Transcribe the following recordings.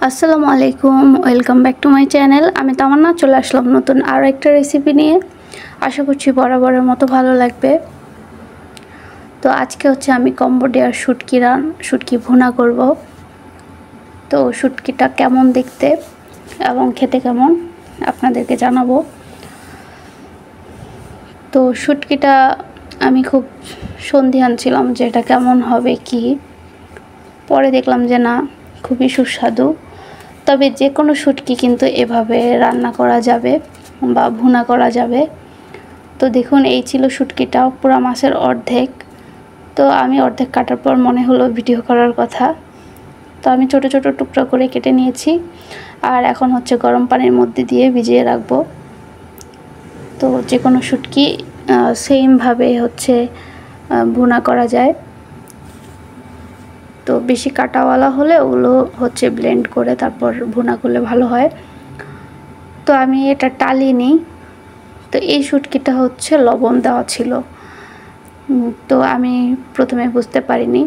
আসসালামু আলাইকুম, welcome back to my channel. আমি তামান্না চলে আসলাম নতুন আরও একটা রেসিপি নিয়ে। আশা করছি বরাবরের মতো ভালো লাগবে। তো আজকে হচ্ছে আমি কম্বোডিয়ার শুটকি ভুনা করব। তো শুটকিটা কেমন দেখতে এবং খেতে কেমন আপনাদেরকে জানাবো। তো শুটকিটা আমি খুব সন্দিহান ছিলাম যে এটা কেমন হবে কি, পরে দেখলাম যে না, খুবই সুস্বাদু। তবে যে কোনো শুটকি কিন্তু এভাবে রান্না করা যাবে বা ভুনা করা যাবে। তো দেখুন, এই ছিল শুটকিটা, পুরো মাছের অর্ধেক। তো আমি অর্ধেক কাটার পর মনে হলো ভিডিও করার কথা, তো আমি ছোট ছোট টুকরা করে কেটে নিয়েছি। আর এখন হচ্ছে গরম পানির মধ্যে দিয়ে ভিজিয়ে রাখবো। তো যে কোনো শুটকি সেমভাবে হচ্ছে ভুনা করা যায়। তো বেশি কাটাওয়ালা হলে ওগুলো হচ্ছে ব্লেন্ড করে তারপর ভুনা করলে ভালো হয়। তো আমি এটা টালিনি। তো এই শুটকিটা হচ্ছে লবণ দেওয়া ছিল, তো আমি প্রথমে বুঝতে পারিনি।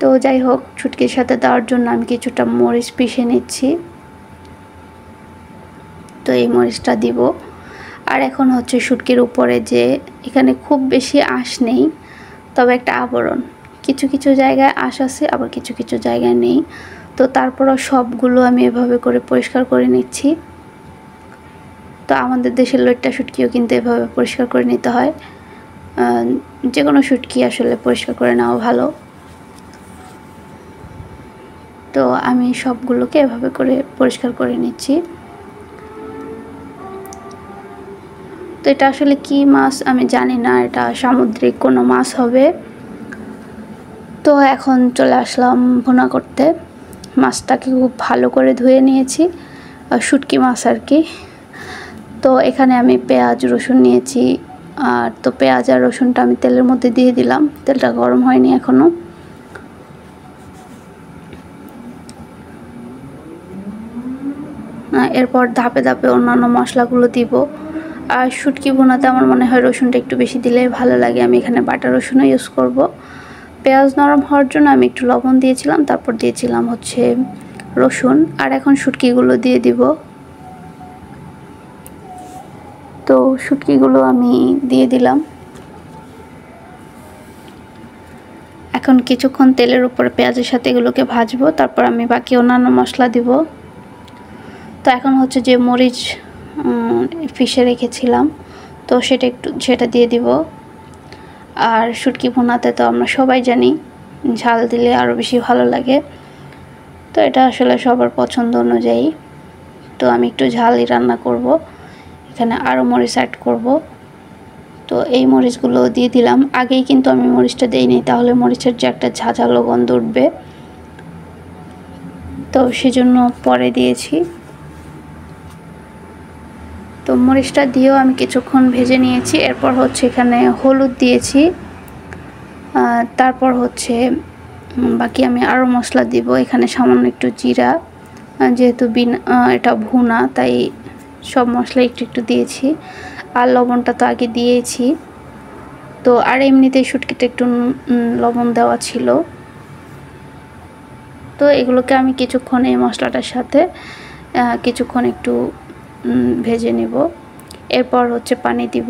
তো যাই হোক, শুটকির সাথে দেওয়ার জন্য আমি কিছুটা মরিচ পিষে নিচ্ছি। তো এই মরিচটা দিব। আর এখন হচ্ছে শুটকির উপরে যে এখানে খুব বেশি আঁশ নেই, তবে একটা আবরণ, কিছু কিছু জায়গায় আঁশ আছে আবার কিছু কিছু জায়গায় নেই। তো তারপরও সবগুলো আমি এভাবে করে পরিষ্কার করে নিচ্ছি। তো আমাদের দেশের লইট্টা শুটকিও কিন্তু এভাবে পরিষ্কার করে নিতে হয়। যে কোনো শুটকি আসলে পরিষ্কার করে নেওয়া ভালো। তো আমি সবগুলোকে এভাবে করে পরিষ্কার করে নিচ্ছি। তো এটা আসলে কি মাছ আমি জানি না, এটা সামুদ্রিক কোনো মাছ হবে। তো এখন চলে আসলাম ভুনা করতে। মাছটাকে খুব ভালো করে ধুয়ে নিয়েছি, শুটকি মাছ আর কি। তো এখানে আমি পেঁয়াজ রসুন নিয়েছি। আর তো পেঁয়াজ আর রসুনটা আমি তেলের মধ্যে দিয়ে দিলাম, তেলটা গরম হয়নি এখনও। এরপর ধাপে ধাপে অন্যান্য মশলাগুলো দিব। আর শুটকি ভুনাতে আমার মনে হয় রসুনটা একটু বেশি দিলে ভালো লাগে। আমি এখানে বাটা রসুনও ইউজ করব। পেঁয়াজ নরম হওয়ার জন্য আমি একটু লবণ দিয়েছিলাম, তারপর দিয়েছিলাম হচ্ছে রসুন। আর এখন শুটকিগুলো দিয়ে দিব। তো শুটকিগুলো আমি দিয়ে দিলাম। এখন কিছুক্ষণ তেলের উপরে পেঁয়াজের সাথে এগুলোকে ভাজবো, তারপর আমি বাকি অন্যান্য মশলা দিব। তো এখন হচ্ছে যে মরিচ পিষে রেখেছিলাম, তো সেটা দিয়ে দিব। আর শুটকি ভুনাতে তো আমরা সবাই জানি ঝাল দিলে আরও বেশি ভালো লাগে। তো এটা আসলে সবার পছন্দ অনুযায়ী। তো আমি একটু ঝালই রান্না করব, এখানে আরও মরিচ অ্যাড করব। তো এই মরিচগুলো দিয়ে দিলাম। আগেই কিন্তু আমি মরিচটা দিইনি, তাহলে মরিচের যে একটা ঝাঁঝালো গন্ধ উঠবে, তো সেজন্য পরে দিয়েছি। তো মরিচটা দিয়েও আমি কিছুক্ষণ ভেজে নিয়েছি। এরপর হচ্ছে এখানে হলুদ দিয়েছি। তারপর হচ্ছে বাকি আমি আরও মশলা দিব। এখানে সামান্য একটু জিরা, যেহেতু এটা ভুনা তাই সব মশলা একটু একটু দিয়েছি। আর লবণটা তো আগে দিয়েছি। তো আর এমনিতেই শুটকিতে একটু লবণ দেওয়া ছিল। তো এগুলোকে আমি কিছুক্ষণ এই মশলাটার সাথে কিছুক্ষণ একটু ভেজে নেব। এরপর হচ্ছে পানি দিব।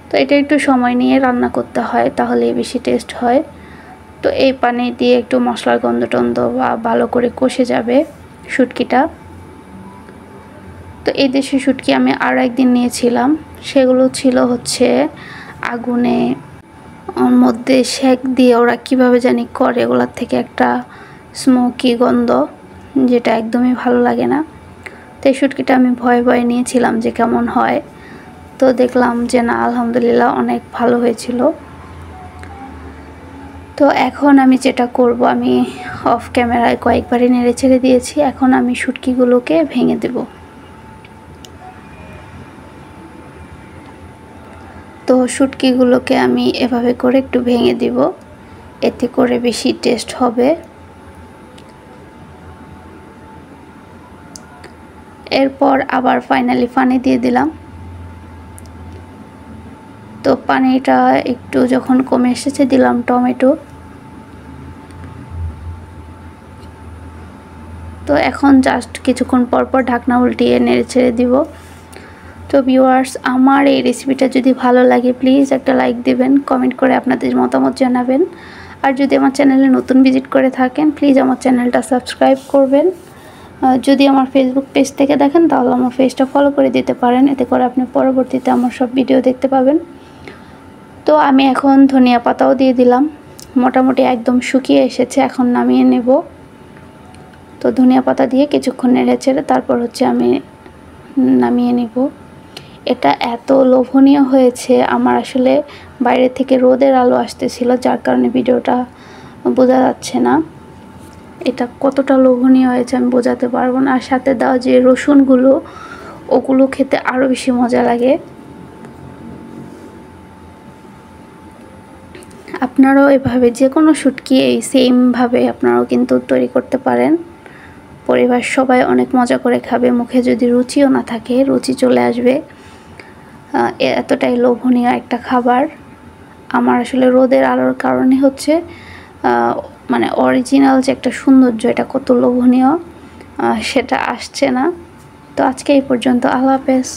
তো এটা একটু সময় নিয়ে রান্না করতে হয়, তাহলে বেশি টেস্ট হয়। তো এই পানি দিয়ে একটু মশলার গন্ধ টন্ধ বা ভালো করে কষে যাবে শুটকিটা। তো এই দেশি শুটকি আমি আরও একদিন নিয়েছিলাম, সেগুলো ছিল হচ্ছে আগুনে ওর মধ্যে সেক দিয়ে ওরা কিভাবে জানি করে, ওগুলোর থেকে একটা স্মোকি গন্ধ, যেটা একদমই ভালো লাগে না। তো এই শুটকিটা আমি ভয়ে ভয়ে নিয়েছিলাম যে কেমন হয়। তো দেখলাম যে না, আলহামদুলিল্লাহ অনেক ভালো হয়েছিল। তো এখন আমি যেটা করব, আমি অফ ক্যামেরায় কয়েকবারই নেড়ে ছেড়ে দিয়েছি। এখন আমি শুটকিগুলোকে ভেঙে দেব। তো শুটকিগুলোকে আমি এভাবে করে একটু ভেঙে দিব, এতে করে বেশি টেস্ট হবে। এরপর আবার ফাইনালি পানি দিয়ে দিলাম। তো পানিটা একটু যখন কমে এসেছে দিলাম টমেটো। তো এখন জাস্ট কিছুক্ষণ পর পর ঢাকনা উল্টিয়ে নেড়ে ছেড়ে দিব। তো ভিউয়ার্স, আমার এই রেসিপিটা যদি ভালো লাগে প্লিজ একটা লাইক দিবেন, কমেন্ট করে আপনাদের মতামত জানাবেন। আর যদি আমার চ্যানেলে নতুন ভিজিট করে থাকেন প্লিজ আমার চ্যানেলটা সাবস্ক্রাইব করবেন। যদি আমার ফেসবুক পেজ থেকে দেখেন তাহলে আমার পেজটা ফলো করে দিতে পারেন, এতে করে আপনি পরবর্তীতে আমার সব ভিডিও দেখতে পাবেন। তো আমি এখন ধনিয়া পাতাও দিয়ে দিলাম, মোটামুটি একদম শুকিয়ে এসেছে, এখন নামিয়ে নেব। তো ধনিয়া পাতা দিয়ে কিছুক্ষণ নেড়ে চেড়ে তারপর আমি নামিয়ে নেব। এটা এত লোভনীয় হয়েছে, আমার আসলে বাইরে থেকে রোদের আলো আসতেছিল যার কারণে ভিডিওটা বোঝা যাচ্ছে না। এটা কতটা লোভনীয় হয়েছে আমি বোঝাতে পারবো না। আর সাথে দেওয়া যে রসুনগুলো, ওগুলো খেতে আরও বেশি মজা লাগে। আপনারাও এভাবে যে কোনো শুটকি এই সেমভাবে আপনারাও কিন্তু তৈরি করতে পারেন। পরিবার সবাই অনেক মজা করে খাবে, মুখে যদি রুচিও না থাকে রুচি চলে আসবে। এতটাই লোভনীয় একটা খাবার। আমার আসলে রোদের আলোর কারণে মানে অরিজিনাল যে একটা সৌন্দর্য, এটা কত লোভনীয় সেটা আসছে না। তো আজকে এই পর্যন্ত, আল্লাহ হাফেজ।